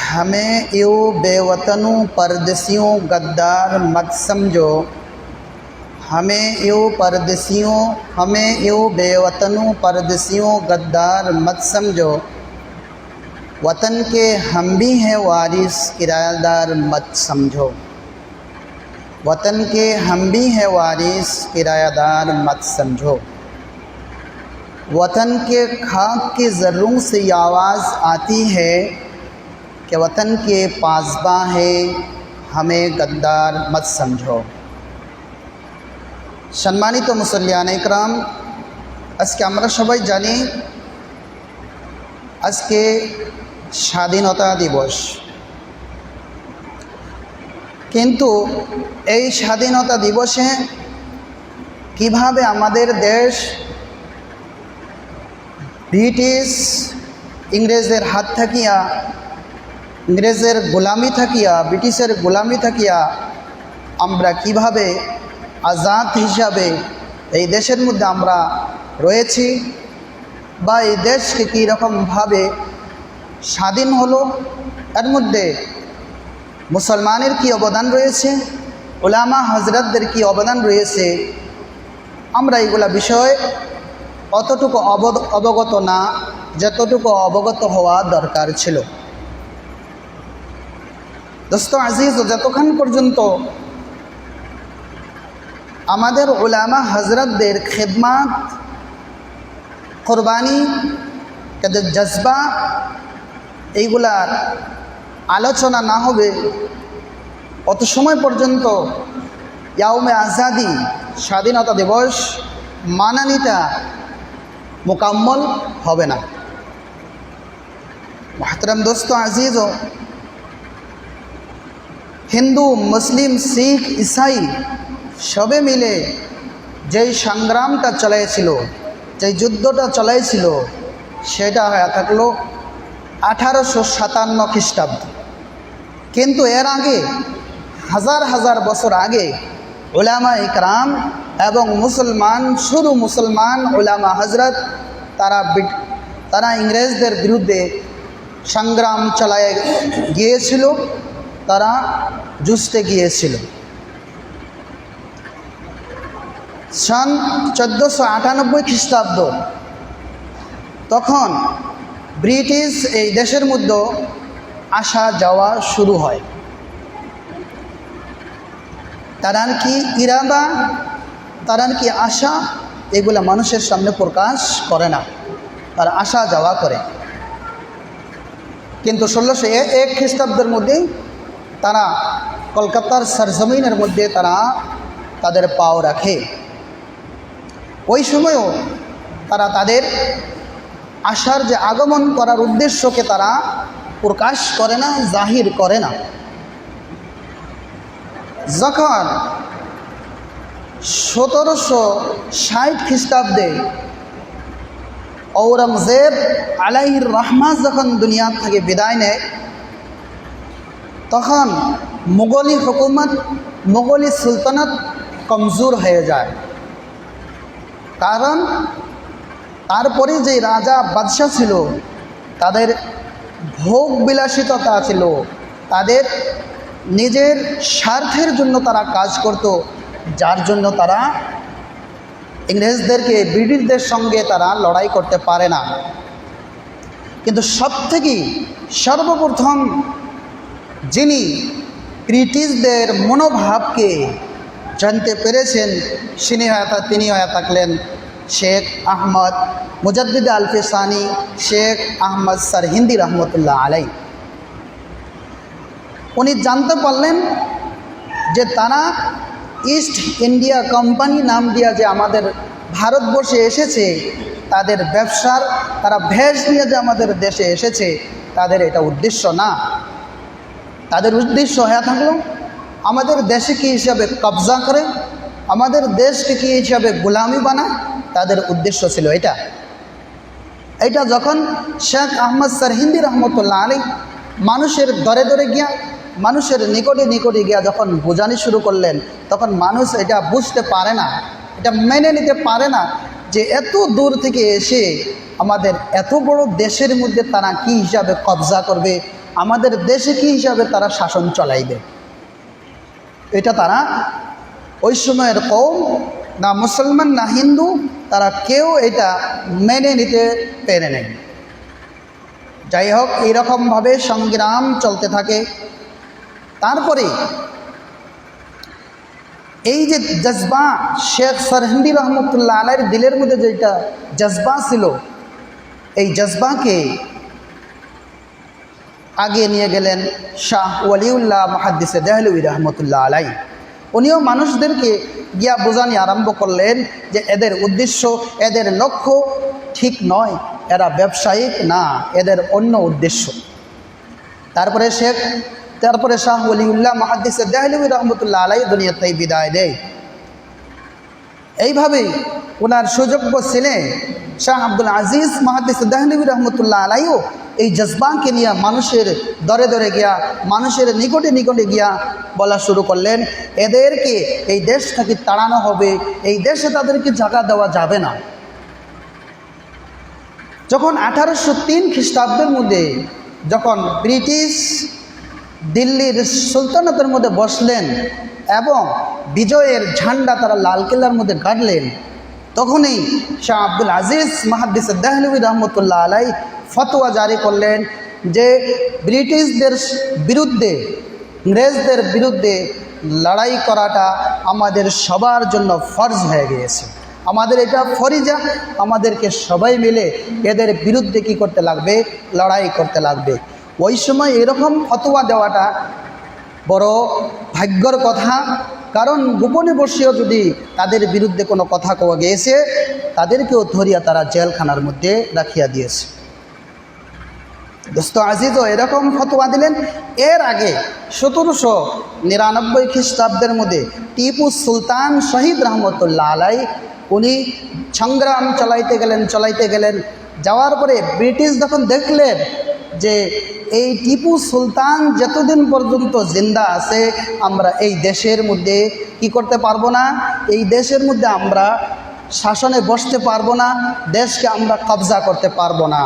हमें यूँ बेवतनों परदेसियों गद्दार मत समझो। हमें यूँ बेवतनों परदेसियों गद्दार मत समझो। वतन के हम भी हैं वारिस किरायादार मत समझो। वतन के हम भी हैं वारिस किरायादार मत समझो। वतन के खाक के ज़र्रों से ये आवाज़ आती है कि वतन के पासबां है, हमें गद्दार मत समझो। सम्मानित मुसल्लियान इकराम, আজকে আমরা সবাই জানি আজকে স্বাধীনতা দিবস, কিন্তু এই স্বাধীনতা দিবসে কিভাবে আমাদের দেশ ব্রিটিশ ইংরেজের হাত থাকিয়া, ইংরেজের গোলামি থাকিয়া, ব্রিটিশের গোলামি থাকিয়া আমরা কিভাবে আজাদ হিসাবে এই দেশের মধ্যে আমরা রয়েছি, বা এই দেশকে কী রকমভাবে স্বাধীন হলো, এর মধ্যে মুসলমানের কি অবদান রয়েছে, উলামা হজরতদের কি অবদান রয়েছে, আমরা এইগুলা বিষয়ে অতটুকু অবগত না যতটুকু অবগত হওয়া দরকার ছিল। দোস্ত আজিজ, যতক্ষণ পর্যন্ত আমাদের উলামা হজরতদের খিদমাত, কোরবানি, তাদের জজবা এইগুলার আলোচনা না হবে, অত সময় পর্যন্ত ইয়াউমে আজাদি স্বাধীনতা দিবস মানানিটা মোকাম্মল হবে না। মোহতারাম দোস্ত আজিজ, হিন্দু, মুসলিম, শিখ, ইসাই সবে মিলে যেই সংগ্রামটা চালাইছিল, যেই যুদ্ধটা চালাইছিল, সেটা হয়ে থাকলো 1857 খ্রিস্টাব্দ। কিন্তু এর আগে হাজার হাজার বছর আগে উলামা ইকরাম এবং মুসলমান, শুধু মুসলমান উলামা হজরত তারা ইংরেজদের বিরুদ্ধে সংগ্রাম চালায় গিয়েছিল, তারা যুদ্ধে গিয়েছিল। সন 1498 খ্রিস্টাব্দ, তখন ব্রিটিশ এই দেশের মধ্যে আসা যাওয়া শুরু হয়। তারার কি ইরাদা, তারার কি আশা, এগুলা মানুষের সামনে প্রকাশ করে না, তারা আসা যাওয়া করে। কিন্তু 1601 খ্রিস্টাব্দের মধ্যেই তারা কলকাতার সরজমিনের মধ্যে তারা তাদের পাও রাখে। ওই সময়ও তারা তাদের আশার যে আগমন করার উদ্দেশ্যকে তারা প্রকাশ করে না, জাহির করে না। যখন 1760 খ্রিস্টাব্দে ঔরঙ্গজেব আলাইহির রহমা যখন দুনিয়া থেকে বিদায় নেয়, তখন মুঘলি হুকুমত, মুঘলি সুলতানত কমজোর হয়ে যায়। কারণ তারপরে যে রাজা বাদশাহ ছিল, তাদের ভোগ বিলাসিতা ছিল, তাদের নিজের স্বার্থের জন্য তারা কাজ করত, যার জন্য তারা ইংরেজদেরকে, ব্রিটিশদের সঙ্গে তারা লড়াই করতে পারে না। কিন্তু সর্বপ্রথম যিনি ব্রিটিশদের মনোভাবকে জানতে পেরেছেন, তিনি হয়ে থাকলেন শেখ আহমদ মুজাদ্দিদ আল-ফিসানি, শেখ আহমদ সরহিন্দি রহমতুল্লাহ আলাই। উনি জানতে পারলেন যে তারা ইস্ট ইন্ডিয়া কোম্পানি নাম দিয়া যে আমাদের ভারতবর্ষে এসেছে, তাদের ব্যবসার, তারা ভেষ নিয়ে যে আমাদের দেশে এসেছে, তাদের এটা উদ্দেশ্য না। তাদের উদ্দেশ্য হয়ে থাকলো আমাদের দেশে কী হিসাবে কবজা করে, আমাদের দেশকে কী হিসাবে গোলামি বানায়, তাদের উদ্দেশ্য ছিল এটা। যখন শেখ আহমদ সরহিন্দি রহমতুল্লাহ আলী মানুষের দরে দরে গিয়া, মানুষের নিকটে গিয়া যখন বোঝানি শুরু করলেন, তখন মানুষ এটা বুঝতে পারে না, এটা মেনে নিতে পারে না যে এত দূর থেকে এসে আমাদের এত বড় দেশের মধ্যে তারা কি হিসাবে কবজা করবে, আমাদের দেশে কি হিসাবে তারা শাসন চালাইবে। এটা তারা ওই সময়ের কওম, না মুসলমান না হিন্দু, তারা কেউ এটা মেনে নিতে পেরে নেই। যাই হোক, এইরকমভাবে সংগ্রাম চলতে থাকে। তারপরে এই যে জজবা, শেখ সরহিন্দি রহমতুল্লাহ আলাইহির দিলের মধ্যে যেটা জজবা ছিল, এই জজবাকে আগে নিয়ে গেলেন শাহ ওয়ালিউল্লাহ মুহাদ্দিসে দেহলভী রহমতুল্লাহ আলাইহি। উনিও মানুষদেরকে গিয়া বোঝানি আরম্ভ করলেন যে এদের উদ্দেশ্য, এদের লক্ষ্য ঠিক নয়, এরা ব্যবসায়িক না, এদের অন্য উদ্দেশ্য। তারপরে শাহ ওয়ালিউল্লাহ মুহাদ্দিসে দেহলভী রহমতুল্লাহ আলাইহি দুনিয়াতে বিদায় দেয়। এইভাবেই ওনার সুযোগ্য ছেলে শাহ আব্দুল আজিজ মুহাদ্দিসে দেহলভী রহমতুল্লাহ আলাইহিও এই জজবাকে নিয়ে মানুষের দরে দরে গিয়া, মানুষের নিকটে নিকটে গিয়া বলা শুরু করলেন, এদেরকে এই দেশ থেকে তাড়ানো হবে, এই দেশে তাদেরকে জায়গা দেওয়া যাবে না। যখন 1803 খ্রিস্টাব্দের মধ্যে যখন ব্রিটিশ দিল্লির সুলতানতের মধ্যে বসলেন এবং বিজয়ের ঝান্ডা তারা লালকেল্লার মধ্যে গাড়লেন, তখনই শাহ আব্দুল আজিজ মুহাদ্দিসে দেহলভী রহমতুল্লাহ আলাইহি ফতোয়া জারি করলেন যে ব্রিটিশদের বিরুদ্ধে, ইংরেজদের বিরুদ্ধে লড়াই করাটা আমাদের সবার জন্য ফরজ হয়ে গিয়েছে। আমাদের এটা ফরিজা, আমাদেরকে সবাই মিলে এদের বিরুদ্ধে কি করতে লাগবে, লড়াই করতে লাগবে। ওই সময় এরকম ফতোয়া দেওয়াটা বড় ভাগ্যর কথা, কারণ গোপনে বসেও যদি তাদের বিরুদ্ধে কোনো কথা কওয়া গিয়েছে, তাদেরকেও ধরিয়া তারা জেলখানার মধ্যে রাখিয়া দিয়েছে। দোস্ত আজিজও এরকম ফতোয়া দিলেন। এর আগে 1799 খ্রিস্টাব্দের মধ্যে টিপু সুলতান শহীদ রহমতুল্লাহ আলাইহি উনি সংগ্রাম চালাইতে গেলেন। যাওয়ার পরে ব্রিটিশ যখন দেখলেন যে এই টিপু সুলতান যতদিন পর্যন্ত জিন্দা আছে, আমরা এই দেশের মধ্যে কি করতে পারবো না, এই দেশের মধ্যে আমরা শাসনে বসতে পারবো না, দেশকে আমরা কবজা করতে পারবো না।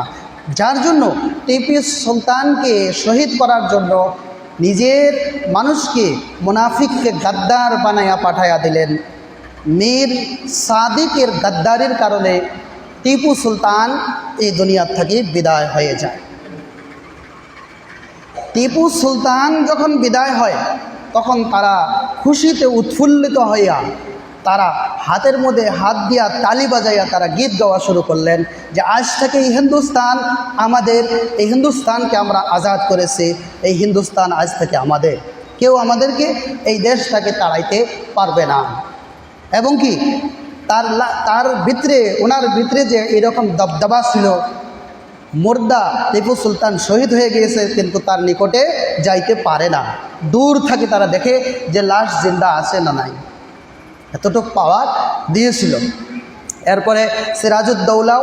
যার জন্য টিপু সুলতানকে শহীদ করার জন্য নিজের মানুষকে, মুনাফিককে গাদ্দার বানাইয়া পাঠাইয়া দিলেন। মীর সাদিকের গাদ্দারির কারণে টিপু সুলতান এই দুনিয়া থেকে বিদায় হয়ে যায়। টিপু সুলতান যখন বিদায় হয়, তখন তারা খুশিতে উৎফুল্লিত হইয়া তারা হাতের মধ্যে হাত দিয়া তালি বাজাইয়া তারা গীত গাওয়া শুরু করলেন যে আজ থেকে এই হিন্দুস্তান আমাদের, এই হিন্দুস্তানকে আমরা আজাদ করেছি, এই হিন্দুস্তান আজ থেকে আমাদের, কেউ আমাদেরকে এই দেশ থেকে তাড়াইতে পারবে না। এবং কি তার ভিতরে, ওনার ভিতরে যে এরকম দবদবা ছিল, মুর্দা টিপু সুলতান শহীদ হয়ে গিয়েছে কিন্তু তার নিকটে যাইতে পারে না, দূর থেকে তারা দেখে যে লাশ জিন্দা আছে না নাই, এতটুকু পাওয়ার দিয়েছিল। এরপরে সিরাজউদ্দৌলাও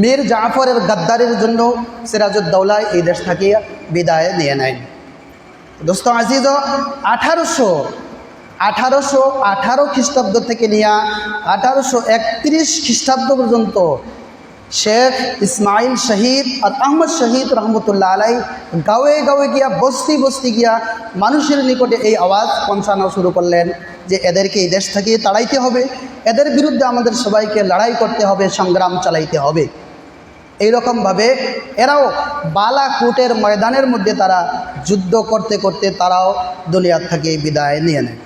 মীর জাফরের গাদ্দারির জন্য সিরাজউদ্দৌলা এই দেশ থেকে বিদায় নিয়ে নেয়। দোস্ত আজিজ, 1818 খ্রিস্টাব্দ থেকে নিয়ে 1831 খ্রিস্টাব্দ পর্যন্ত শেখ ইসমাইল শহীদ আর আহমদ শহীদ রহমতুল্লাহ আলাইহি গাঁয়ে গাঁয়ে গিয়া, বস্তি বস্তি গিয়া মানুষের নিকটে এই আওয়াজ পৌঁছানো শুরু করলেন যে এদেরকে এই দেশ থেকে তাড়াইতে হবে, এদের বিরুদ্ধে আমাদের সবাইকে লড়াই করতে হবে, সংগ্রাম চালাইতে হবে। এইরকমভাবে এরাও বালাকোটের ময়দানের মধ্যে তারা যুদ্ধ করতে করতে তারাও দুনিয়া থেকে বিদায় নিয়ে নেয়।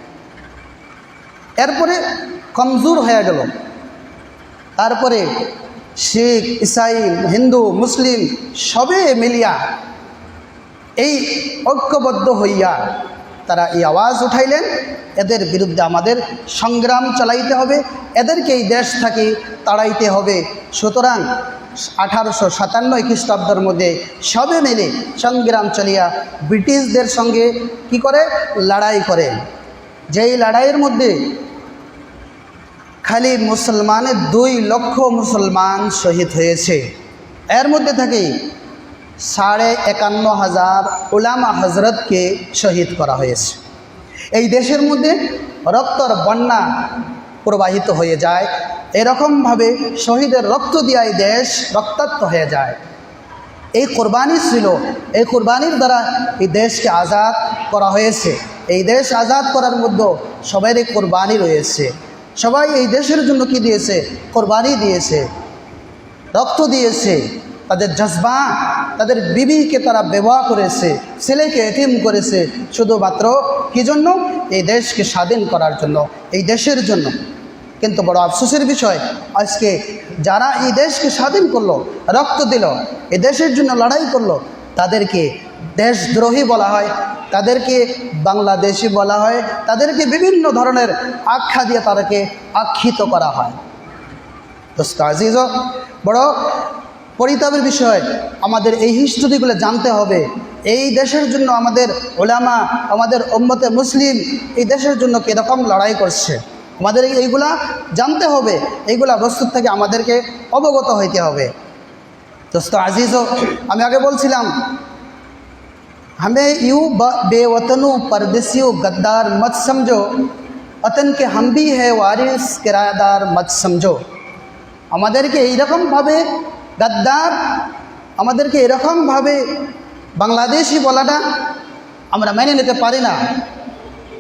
এরপরে কমজোর হয়ে গেল। তারপরে শিখ, ইসাই, হিন্দু, মুসলিম সবে মিলিয়া এই ঐক্যবদ্ধ হইয়া তারা এই আওয়াজ উঠাইলেন, এদের বিরুদ্ধে আমাদের সংগ্রাম চালাইতে হবে, এদেরকে এই দেশ থেকে তাড়াইতে হবে। সুতরাং 1857 খ্রিস্টাব্দের মধ্যে সবে মিলে সংগ্রাম চালিয়া ব্রিটিশদের সঙ্গে কি করে, লড়াই করে। যেই লড়াইয়ের মধ্যে খালি মুসলমানের 2 লক্ষ মুসলমান শহীদ হয়েছে, এর মধ্যে থেকে 51,500 উলামা হজরতকে শহীদ করা হয়েছে। এই দেশের মধ্যে রক্তর বন্যা প্রবাহিত হয়ে যায়। এরকমভাবে শহীদের রক্ত দিয়ে এই দেশ রক্তাক্ত হয়ে যায়। এই কোরবানি ছিল, এই কোরবানির দ্বারা এই দেশকে আজাদ করা হয়েছে। এই দেশ আজাদ করার মধ্যে সবারই কোরবানি রয়েছে। সবাই এই দেশের জন্য কি দিয়েছে? কোরবানি দিয়েছে, রক্ত দিয়েছে, তাদের জজবা, তাদের বিবিকে তারা বিবাহ করেছে, ছেলেকে এতিম করেছে, শুধুমাত্র কি জন্য? এই দেশকে স্বাধীন করার জন্য, এই দেশের জন্য। কিন্তু বড় আফসোসের বিষয়, আজকে যারা এই দেশকে স্বাধীন করলো, রক্ত দিল, এই দেশের জন্য লড়াই করলো, তাদেরকে দেশদ্রোহী বলা হয়, তাদেরকে বাংলাদেশি বলা হয়, তাদেরকে বিভিন্ন ধরনের আখ্যা দিয়ে তাদেরকে আখ্যিত করা হয়। দোস্ত আজিজ, বড় পরিতাপের বিষয়, আমাদের এই হিস্ট্রিগুলো জানতে হবে। এই দেশের জন্য আমাদের ওলামা, আমাদের উম্মতে মুসলিম এই দেশের জন্য কীরকম লড়াই করছে, আমাদের এইগুলা জানতে হবে। এইগুলা বস্তু থেকে আমাদেরকে অবগত হইতে হবে। দোস্ত আজিজ, আমি আগে বলছিলাম, हमें यूँ बेवतनों परदेसियों गद्दार मत समझो, वतन के हम भी है वारिस किराएदार मत समझो। আমাদেরকে এইরকমভাবে গদ্দার, আমাদেরকে এরকমভাবে বাংলাদেশি বলাটা আমরা মেনে নিতে পারি না।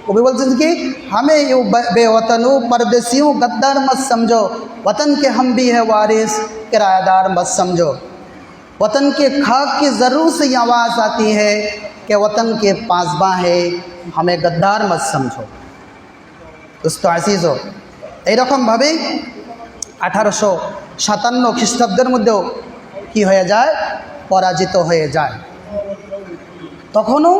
কবি বলছেন কি, हमें यूँ बेवतनों परदेसियों गद्दार मत समझो, वतन के हम भी है वारिस किराएदार मत समझो। वतन के खाक की ज़रूर से ये आवाज़ आती है कि वतन के पासबां है, हमें गद्दार मत समझो। दोस्तों আজিজ, এইরকমভাবেই 1857 খ্রিস্টাব্দের মধ্যেও কি হয়ে যায়? পরাজিত হয়ে যায়। তখনও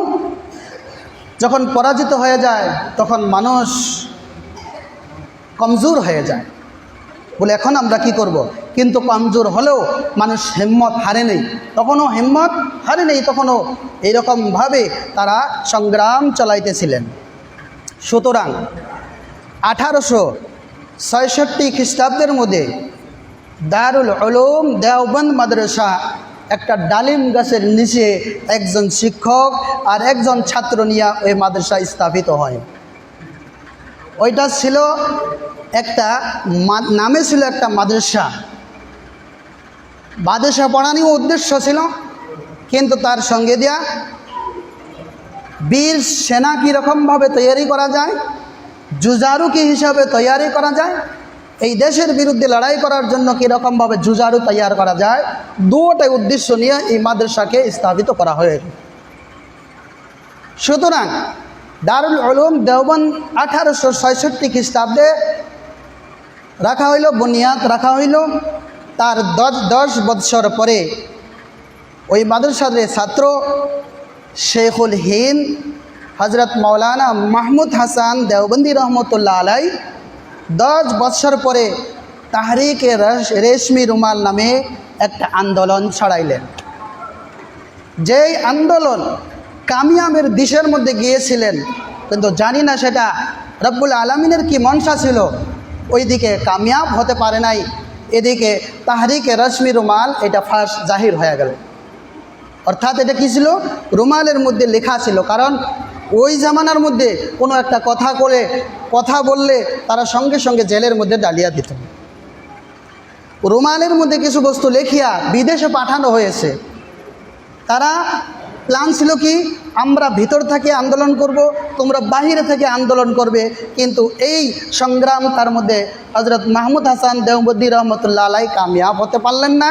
যখন পরাজিত হয়ে যায়, তখন মানুষ কমজোর হয়ে যায়, বলে এখন আমরা কি করব। কিন্তু কমজোর হলেও মানুষ হিম্মত হারে নেই, তখনও হিম্মত হারে নেই, তখনও এইরকমভাবে তারা সংগ্রাম চালাইতেছিলেন। সুতরাং 1866 খ্রিস্টাব্দের মধ্যে দারুল উলুম দেওবন্দ মাদ্রাসা, একটা ডালিম গাছের নিচে একজন শিক্ষক আর একজন ছাত্র নিয়ে ওই মাদ্রাসা স্থাপিত হয়। ওইটা ছিল একটা নামে ছিল একটা মাদ্রাসা। মাদ্রাসা পড়ানোর উদ্দেশ্য ছিল, কিন্তু তার সঙ্গে দেয়া বীর সেনা কীরকমভাবে তৈরি করা যায়, জুজারু কী হিসাবে তৈরি করা যায়, এই দেশের বিরুদ্ধে লড়াই করার জন্য কীরকমভাবে জুজারু তৈরি করা যায়, দুটাই উদ্দেশ্য নিয়ে এই মাদ্রাসাকে স্থাপিত করা হয়। সুতরাং দারুল উলুম দেওবন্দ 1866 খ্রিস্টাব্দে রাখা হইল, বুনিয়াদ রাখা হইল। তার 10 বৎসর পরে ওই মাদ্রাসার ছাত্র শেখুল হিন্দ হজরত মৌলানা মাহমুদ হাসান দেওবন্দি রহমতুল্লাহ আলাই 10 বৎসর পরে তাহরিকে রেশমি রুমাল নামে একটা আন্দোলন ছড়াইলেন। যেই আন্দোলন কামিয়াবের দিশের মধ্যে গিয়েছিলেন, কিন্তু জানি না সেটা রব্বুল আলমিনের কি মনসা ছিল, ওইদিকে কামিয়াব হতে পারে নাই। এদিকে তাহরিকে রেশমি রুমাল এটা ফার্স্ট জাহির হয়ে গেল। অর্থাৎ এটা কী ছিল? রুমালের মধ্যে লেখা ছিল। কারণ ওই জামানার মধ্যে কোনো একটা কথা বললে তারা সঙ্গে সঙ্গে জেলের মধ্যে ডালিয়া দিত। রুমালের মধ্যে কিছু বস্তু লেখিয়া বিদেশে পাঠানো হয়েছে। তারা প্ল্যান ছিল কি, আমরা ভিতর থেকে আন্দোলন করব, তোমরা বাহিরে থেকে আন্দোলন করবে। কিন্তু এই সংগ্রাম তার মধ্যে হজরত মাহমুদ হাসান দেওবন্দি রহমতুল্লাহ আলাই কামিয়াব হতে পারলেন না।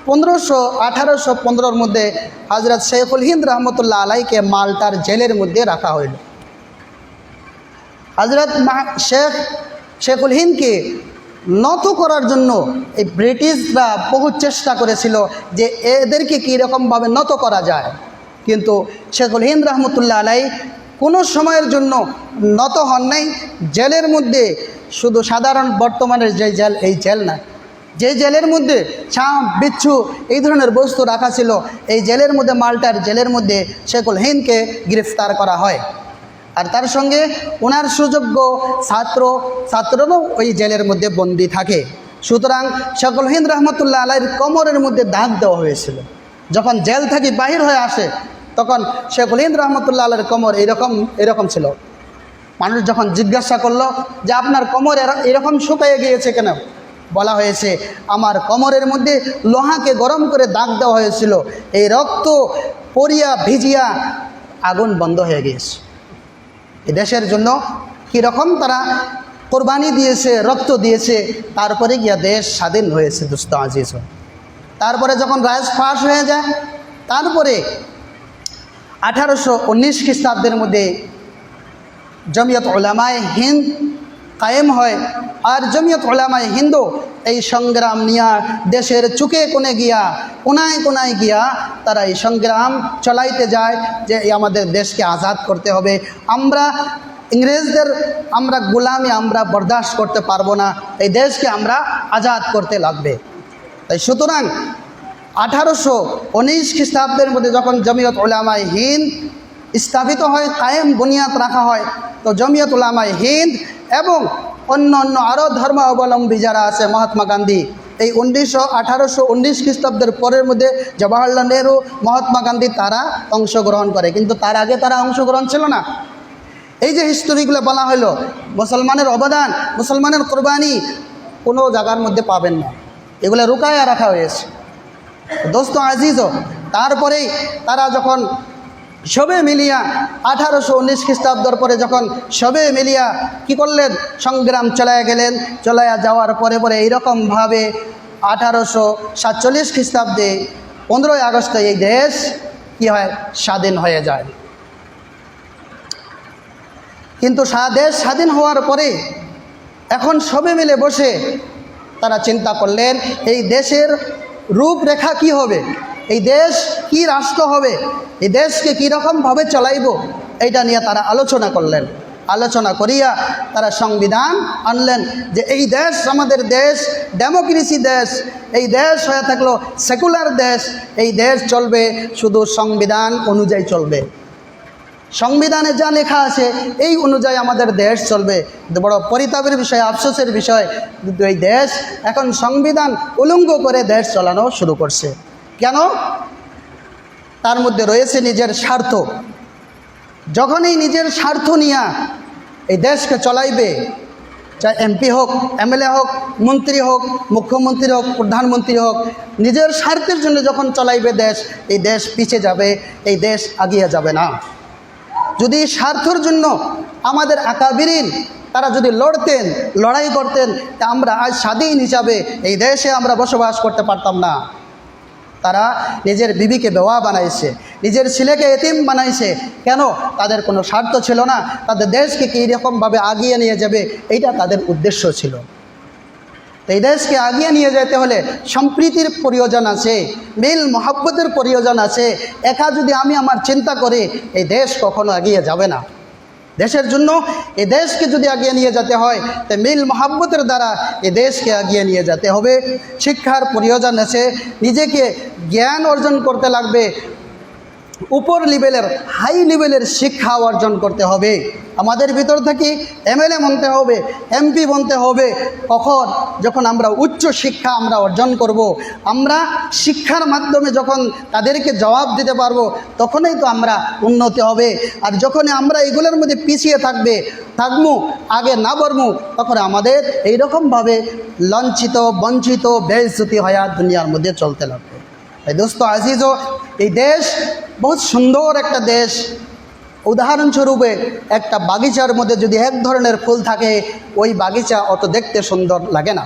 1815 মধ্যে হজরত শেখুল হিন্দ রহমতুল্লাহ আলাইকে মাল্টার জেলের মধ্যে রাখা হইল। হজরত শেখুল হিন্দকে নত করার জন্য এই ব্রিটিশরা বহু চেষ্টা করেছিল যে এদেরকে কীরকমভাবে নত করা যায়, কিন্তু শেখুল হিন্দ রহমতুল্লাহ আলাই কোনো সময়ের জন্য নত হন নাই। জেলের মধ্যে শুধু সাধারণ বর্তমানের যে জেল, এই জেল না, যে জেলের মধ্যে সাপ বিচ্ছু এই ধরনের বস্তু রাখা ছিল, এই জেলের মধ্যে মাল্টার জেলের মধ্যে শেখুল হিন্দকে গ্রেফতার করা হয়। আর তার সঙ্গে ওনার সুযোগ্য ছাত্ররাও ওই জেলের মধ্যে বন্দী থাকে। সুতরাং শেখুল হিন্দ রহমতুল্লাহ আলাইয়ের কোমরের মধ্যে দাগ দেওয়া হয়েছিল। যখন জেল থেকে বাহির হয়ে আসে, তখন শেখুল হিন্দ রহমতুল্লাহ আলাইয়ের কোমর এরকম ছিল। মানুষ যখন জিজ্ঞাসা করলো যে আপনার কোমর এরকম শুকিয়ে গিয়েছে কেন, বলা হয়েছে আমার কোমরের মধ্যে লোহাকে গরম করে দাগ দেওয়া হয়েছিল, এই রক্ত পরিয়া ভিজিয়া আগুন বন্ধ হয়ে গিয়েছে। এই দেশের জন্য কীরকম তারা কোরবানি দিয়েছে, রক্ত দিয়েছে, তারপরে গিয়া দেশ স্বাধীন হয়েছে। দোস্ত আজিজ, তারপরে যখন রাইজ পাস হয়ে যায়, তারপরে 1819 খ্রিস্টাব্দের মধ্যে জমিয়ত উলামায়ে হিন্দ কায়েম হয়। আর জমিয়ত উলামায়ে হিন্দ এই সংগ্রাম নিয়ে দেশের চুকে কোণে গিয়া, কোনায় কোনায় গিয়া তারা এই সংগ্রাম চলাইতে যায় যে আমাদের দেশকে আজাদ করতে হবে, আমরা ইংরেজদের গোলামি আমরা বরদাস্ত করতে পারবো না, এই দেশকে আমরা আজাদ করতে লাগবে। তাই সুতরাং 1819 খ্রিস্টাব্দের মধ্যে যখন জমিয়ত উলামায়ে হিন্দ স্থাপিত হয়, কায়েম বুনিয়াদ রাখা হয়, তো জমিয়ত উলামায়ে হিন্দ এবং অন্য আরও ধর্মাবলম্বী যারা আছে, মহাত্মা গান্ধী, এই 1819 খ্রিস্টাব্দের পরের মধ্যে জওয়াহরলাল নেহরু, মহাত্মা গান্ধী তারা অংশগ্রহণ করে, কিন্তু তার আগে তারা অংশগ্রহণ ছিল না। এই যে হিস্টোরিগুলো বলা হলো, মুসলমানের অবদান, মুসলমানের কোরবানি কোনো জায়গার মধ্যে পাবেন না, এগুলো রুকায়া রাখা হয়েছে। দোস্ত আজিজও, তারপরেই তারা যখন সবে মিলিয়া 1819 খ্রিস্টাব্দের পরে যখন সবে মিলিয়া কি করলেন, সংগ্রাম চালায়া গেলেন, চালায়া যাওয়ার পরে পরে এইরকমভাবে 1847 খ্রিস্টাব্দে 15ই আগস্টে এই দেশ কি হয়, স্বাধীন হয়ে যায়। কিন্তু দেশ স্বাধীন হওয়ার পরে এখন সবে মিলে বসে তারা চিন্তা করলেন এই দেশের রূপরেখা কি হবে, এই দেশ কি রাষ্ট্র হবে, এই দেশকে কীরকমভাবে চলাইব, এইটা নিয়ে তারা আলোচনা করলেন। আলোচনা করিয়া তারা সংবিধান আনলেন যে এই দেশ আমাদের দেশ ডেমোক্রেসি দেশ, এই দেশ হয়ে থাকলো সেকুলার দেশ, এই দেশ চলবে শুধু সংবিধান অনুযায়ী চলবে, সংবিধানে যা লেখা আছে এই অনুযায়ী আমাদের দেশ চলবে। বড় পরিতাপের বিষয়, আফসোসের বিষয়, কিন্তু এই দেশ এখন সংবিধান উলঙ্গ করে দেশ চালানো শুরু করছে। কেন? তার মধ্যে রয়েছে নিজের স্বার্থ। যখন এই নিজের স্বার্থ নিয়ে এই দেশকে চলাইবে, চাই এমপি হোক, এমএলএ হোক, মন্ত্রী হোক, মুখ্যমন্ত্রী হোক, প্রধানমন্ত্রী হোক, নিজের স্বার্থের জন্য যখন চলাইবে দেশ, এই দেশ পিছিয়ে যাবে, এই দেশ এগিয়ে যাবে না। যদি স্বার্থের জন্য আমাদের আকাবিরিন তারা যদি লড়তেন, লড়াই করতেন, তা আমরা আজ স্বাধীন হিসাবে এই দেশে আমরা বসবাস করতে পারতাম না। তারা নিজের বিবিকে বেওয়া বানাইছে, নিজের ছেলেকে এতিম বানাইছে। কেন? তাদের কোনো স্বার্থ ছিল না, তাদের দেশকে কীরকমভাবে আগিয়ে নিয়ে যাবে এইটা তাদের উদ্দেশ্য ছিল। এই দেশকে আগিয়ে নিয়ে যেতে হলে সম্প্রীতির প্রয়োজন আছে, মিল মহাব্বতের প্রয়োজন আছে। একা যদি আমি আমার চিন্তা করি, এই দেশ কখনো এগিয়ে যাবে না। দেশের জন্য এই দেশকে যদি এগিয়ে নিয়ে যেতে হয়, তো মিল মহাব্বতের দ্বারা এই দেশকে এগিয়ে নিয়ে যেতে হবে। শিক্ষার প্রয়োজন আছে, নিজেকে জ্ঞান অর্জন করতে লাগবে, উপর লেভেলের হাই লেভেলের শিক্ষা অর্জন করতে হবে। আমাদের ভিতর থেকে এমএলএ বনতে হবে, এমপি বনতে হবে। কখন? যখন আমরা উচ্চ শিক্ষা আমরা অর্জন করব, আমরা শিক্ষার মাধ্যমে যখন তাদেরকে জবাব দিতে পারবো, তখনই তো আমরা উন্নতি হবে। আর যখনই আমরা এগুলোর মধ্যে পিছিয়ে থাকবো, আগে না বলবো, তখন আমাদের এইরকমভাবে লাঞ্ছিত, বঞ্চিত, বেইজ্জতি হয়ে দুনিয়ার মধ্যে চলতে লাগবে। এই দোস্ত আজিজও, এই দেশ বহুত সুন্দর একটা দেশ। উদাহরণস্বরূপে একটা বাগিচার মধ্যে যদি এক ধরনের ফুল থাকে, ওই বাগিচা অত দেখতে সুন্দর লাগে না।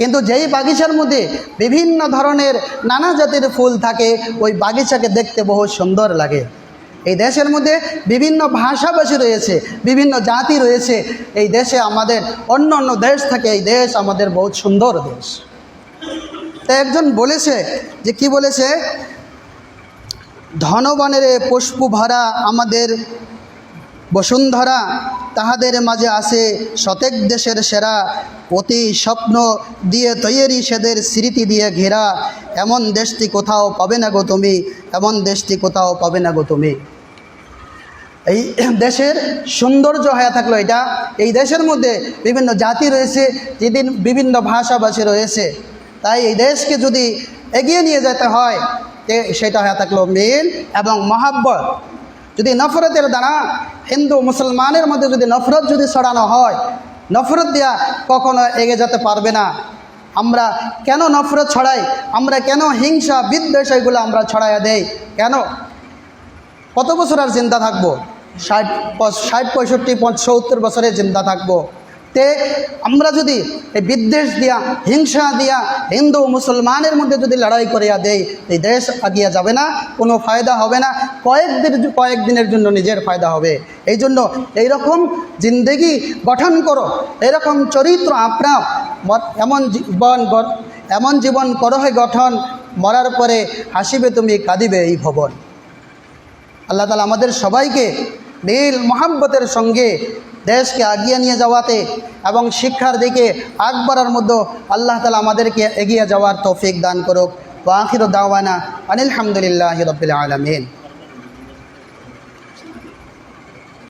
কিন্তু যেই বাগিচার মধ্যে বিভিন্ন ধরনের নানা জাতের ফুল থাকে, ওই বাগিচাকে দেখতে বহুত সুন্দর লাগে। এই দেশের মধ্যে বিভিন্ন ভাষাভাষী রয়েছে, বিভিন্ন জাতি রয়েছে। এই দেশে আমাদের অন্য অন্য দেশ থেকে এই দেশ আমাদের বহুত সুন্দর দেশ। তো একজন বলেছে যে কি বলেছে, ধনবনেরে পুষ্প ভরা আমাদের বসুন্ধরা, তাহাদের মাঝে আছে শতেক দেশের সেরা, অতি স্বপ্ন দিয়ে তৈরি সেদের স্মৃতি দিয়ে ঘেরা, এমন দেশটি কোথাও পাবে না গো তুমি, এমন দেশটি কোথাও পাবে না গো তুমি। এই দেশের সৌন্দর্য হয়ে থাকলো এটা। এই দেশের মধ্যে বিভিন্ন জাতি রয়েছে, যেদিন বিভিন্ন ভাষাভাষী রয়েছে। তাই এই দেশকে যদি এগিয়ে নিয়ে যেতে হয়, সেটা হয়ে থাকলো মিল এবং মহাব্বত। যদি নফরতের দ্বারা হিন্দু মুসলমানের মধ্যে যদি নফরত যদি ছড়ানো হয়, নফরত দেওয়া কখনো এগিয়ে যেতে পারবে না। আমরা কেন নফরত ছড়াই, আমরা কেন হিংসা বিদ্বেষ এগুলো আমরা ছড়াইয়া দেই কেন? কত বছর আর জিন্দা থাকবো? 60, 65, 70 বছরে জিন্দা থাকবো। তে আমরা যদি এই বিদ্বেষ দিয়া হিংসা দিয়া হিন্দু মুসলমানের মধ্যে যদি লড়াই করিয়া দেই, এই দেশ আগিয়ে যাবে না, কোনো ফায়দা হবে না, কয়েকদিনের জন্য নিজের ফায়দা হবে। এই জন্য এইরকম জিন্দেগি গঠন করো, এরকম চরিত্র আপনার, এমন জীবন করো হয় গঠন, মরার পরে হাসিবে তুমি কাঁদিবে এই ভবন। আল্লাহ তাআলা আমাদের সবাইকে নীল মোহাব্বতের সঙ্গে দেশকে আগিয়ে নিয়ে যাওয়াতে এবং শিক্ষার দিকে আগ বাড়ার মধ্যে আল্লাহ তাআলা আমাদেরকে এগিয়ে যাওয়ার তৌফিক দান করুক। ওয়া আখিরু দাওয়ানা আনিল হামদুলিল্লাহি রাব্বিল আলামিন।